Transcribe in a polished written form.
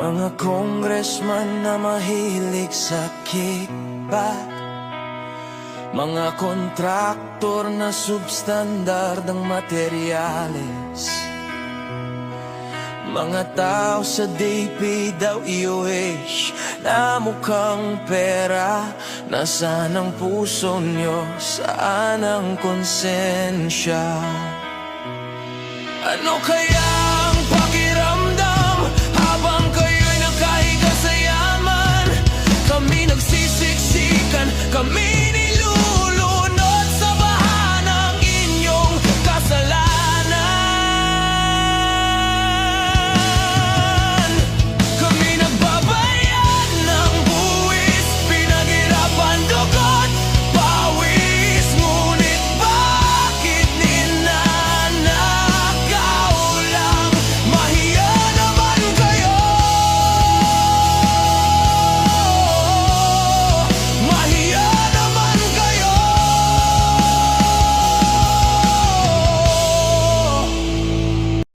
Mga congressman na mahilig sa kickback, mga kontraktor na substandard ang materyales, mga tao sa DPWH na mukhang pera. Nasaan ang puso nyo? Saan ang konsensya? Ano kaya